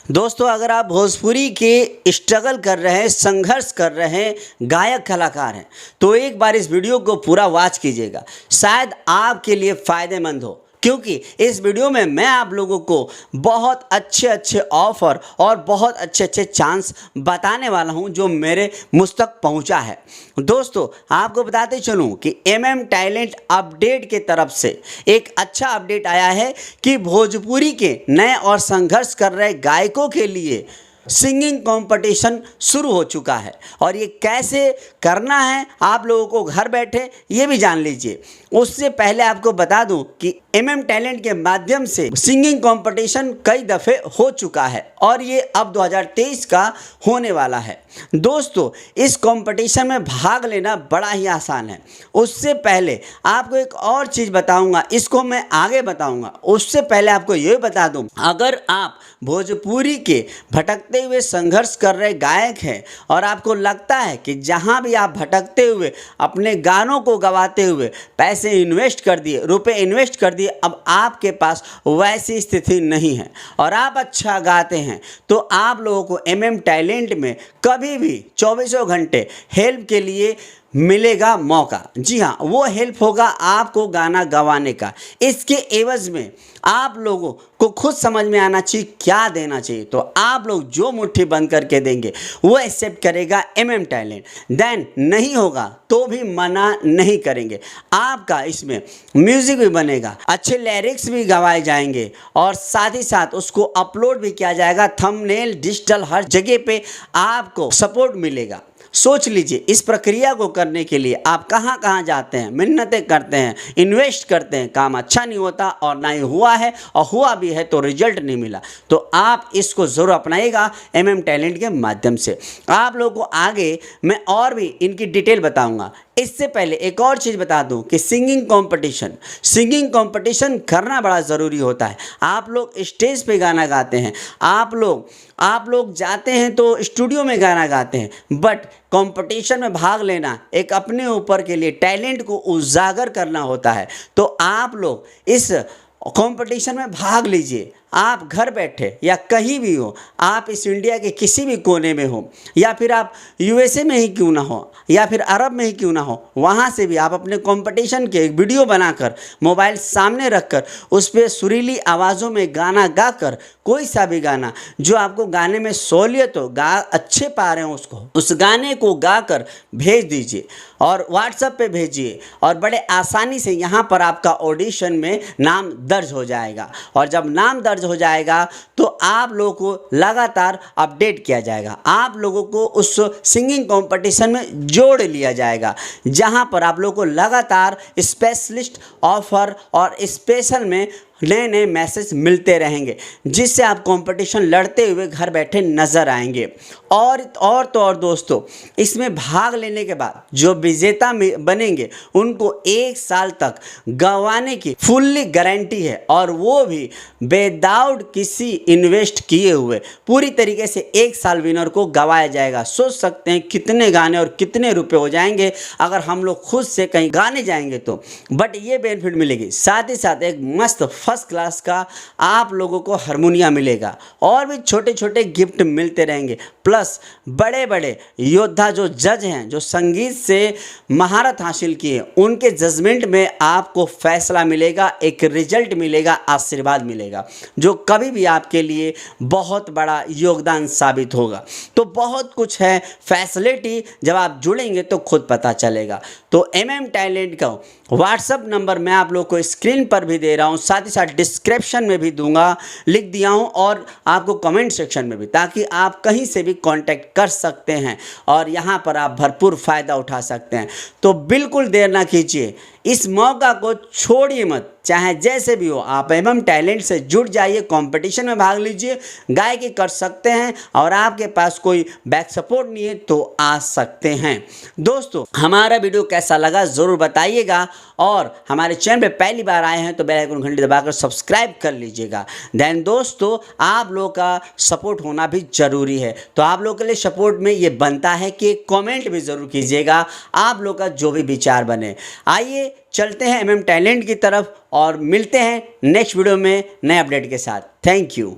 दोस्तों, अगर आप भोजपुरी के स्ट्रगल कर रहे हैं, संघर्ष कर रहे हैं, गायक कलाकार हैं, तो एक बार इस वीडियो को पूरा वॉच कीजिएगा। शायद आपके लिए फ़ायदेमंद हो, क्योंकि इस वीडियो में मैं आप लोगों को बहुत अच्छे ऑफ़र और बहुत अच्छे चांस बताने वाला हूं जो मेरे मुझ तक पहुंचा है। दोस्तों, आपको बताते चलूं कि MM टैलेंट अपडेट के तरफ से एक अच्छा अपडेट आया है कि भोजपुरी के नए और संघर्ष कर रहे गायकों के लिए सिंगिंग कंपटीशन शुरू हो चुका है। और ये कैसे करना है आप लोगों को घर बैठे ये भी जान लीजिए। उससे पहले आपको बता दूं कि MM टैलेंट के माध्यम से सिंगिंग कंपटीशन कई दफ़े हो चुका है और ये अब 2023 का होने वाला है। दोस्तों, इस कंपटीशन में भाग लेना बड़ा ही आसान है। उससे पहले आपको एक और चीज़ बताऊंगा, इसको मैं आगे बताऊंगा। उससे पहले आपको ये बता दूं, अगर आप भोजपुरी के भटकते हुए संघर्ष कर रहे गायक हैं और आपको लगता है कि जहां भी आप भटकते हुए अपने गानों को गवाते हुए पैसे इन्वेस्ट कर दिए, रुपए इन्वेस्ट कर दिए, अब आपके पास वैसी स्थिति नहीं है और आप अच्छा गाते हैं, तो आप लोगों को MM टैलेंट में कभी भी 24 घंटे हेल्प के लिए मिलेगा मौका। जी हाँ, वो हेल्प होगा आपको गाना गवाने का। इसके एवज में आप लोगों को खुद समझ में आना चाहिए क्या देना चाहिए। तो आप लोग जो मुट्ठी बंद करके देंगे वो एक्सेप्ट करेगा MM टैलेंट। देन नहीं होगा तो भी मना नहीं करेंगे। आपका इसमें म्यूज़िक भी बनेगा, अच्छे लिरिक्स भी गवाए जाएंगे और साथ ही साथ उसको अपलोड भी किया जाएगा। थंबनेल, डिजिटल, हर जगह पे आपको सपोर्ट मिलेगा। सोच लीजिए, इस प्रक्रिया को करने के लिए आप कहाँ कहाँ जाते हैं, मिन्नतें करते हैं, इन्वेस्ट करते हैं, काम अच्छा नहीं होता और ना ही हुआ है, और हुआ भी है तो रिजल्ट नहीं मिला। तो आप इसको ज़रूर अपनाइएगा MM टैलेंट के माध्यम से। आप लोगों को आगे मैं और भी इनकी डिटेल बताऊंगा। इससे पहले एक और चीज़ बता दूं कि सिंगिंग कंपटीशन करना बड़ा ज़रूरी होता है। आप लोग स्टेज पे गाना गाते हैं, आप लोग जाते हैं तो स्टूडियो में गाना गाते हैं, बट कंपटीशन में भाग लेना एक अपने ऊपर के लिए टैलेंट को उजागर करना होता है। तो आप लोग इस कंपटीशन में भाग लीजिए। आप घर बैठे या कहीं भी हो, आप इस इंडिया के किसी भी कोने में हो, या फिर आप USA में ही क्यों ना हो, या फिर अरब में ही क्यों ना हो, वहाँ से भी आप अपने कंपटीशन के एक वीडियो बनाकर मोबाइल सामने रखकर उस पर सुरीली आवाज़ों में गाना गाकर, कोई सा भी गाना जो आपको गाने में सहूलियत हो, गा अच्छे पा रहे हो, उस गाने को गाकर भेज दीजिए और WhatsApp पे भेजिए और बड़े आसानी से यहाँ पर आपका ऑडिशन में नाम दर्ज हो जाएगा। और जब नाम दर्ज हो जाएगा तो आप लोगों को लगातार अपडेट किया जाएगा, आप लोगों को उस सिंगिंग कंपटीशन में जोड़ लिया जाएगा, जहां पर आप लोगों को लगातार स्पेशलिस्ट ऑफर और स्पेशल में नए मैसेज मिलते रहेंगे, जिससे आप कंपटीशन लड़ते हुए घर बैठे नज़र आएंगे। और दोस्तों, इसमें भाग लेने के बाद जो विजेता बनेंगे उनको 1 साल तक गंवाने की फुल्ली गारंटी है, और वो भी विदाउट किसी इन्वेस्ट किए हुए पूरी तरीके से 1 साल विनर को गवाया जाएगा। सोच सकते हैं कितने गाने और कितने रुपए हो जाएंगे अगर हम लोग खुद से कहीं गाने जाएंगे तो। बट ये बेनिफिट मिलेगी, साथ ही साथ एक मस्त फर्स्ट क्लास का आप लोगों को हारमोनियम मिलेगा और भी छोटे गिफ्ट मिलते रहेंगे। प्लस बड़े योद्धा जो जज हैं, जो संगीत से महारत हासिल किए, उनके जजमेंट में आपको फैसला मिलेगा, एक रिजल्ट मिलेगा, आशीर्वाद मिलेगा, जो कभी भी आपके लिए बहुत बड़ा योगदान साबित होगा। तो बहुत कुछ है फैसिलिटी, जब आप जुड़ेंगे तो खुद पता चलेगा। तो MM टैलेंट का WhatsApp नंबर मैं आप लोग को स्क्रीन पर भी दे रहा हूँ, साथ ही साथ डिस्क्रिप्शन में भी दूंगा, लिख दिया हूँ, और आपको कमेंट सेक्शन में भी, ताकि आप कहीं से भी कांटेक्ट कर सकते हैं और यहाँ पर आप भरपूर फ़ायदा उठा सकते हैं। तो बिल्कुल देर ना कीजिए, इस मौका को छोड़िए मत। चाहे जैसे भी हो, आप MM टैलेंट से जुड़ जाइए, कंपटीशन में भाग लीजिए, गायकी कर सकते हैं, और आपके पास कोई बैक सपोर्ट नहीं है तो आ सकते हैं। दोस्तों, हमारा वीडियो कैसा लगा ज़रूर बताइएगा, और हमारे चैनल पे पहली बार आए हैं तो बेल आइकन घंटी दबाकर सब्सक्राइब कर लीजिएगा। देन दोस्तों, आप लोगों का सपोर्ट होना भी ज़रूरी है, तो आप लोगों के लिए सपोर्ट में ये बनता है कि कमेंट भी ज़रूर कीजिएगा, आप लोग का जो भी विचार बने। आइए चलते हैं MM टैलेंट की तरफ और मिलते हैं नेक्स्ट वीडियो में नए अपडेट के साथ। Thank you.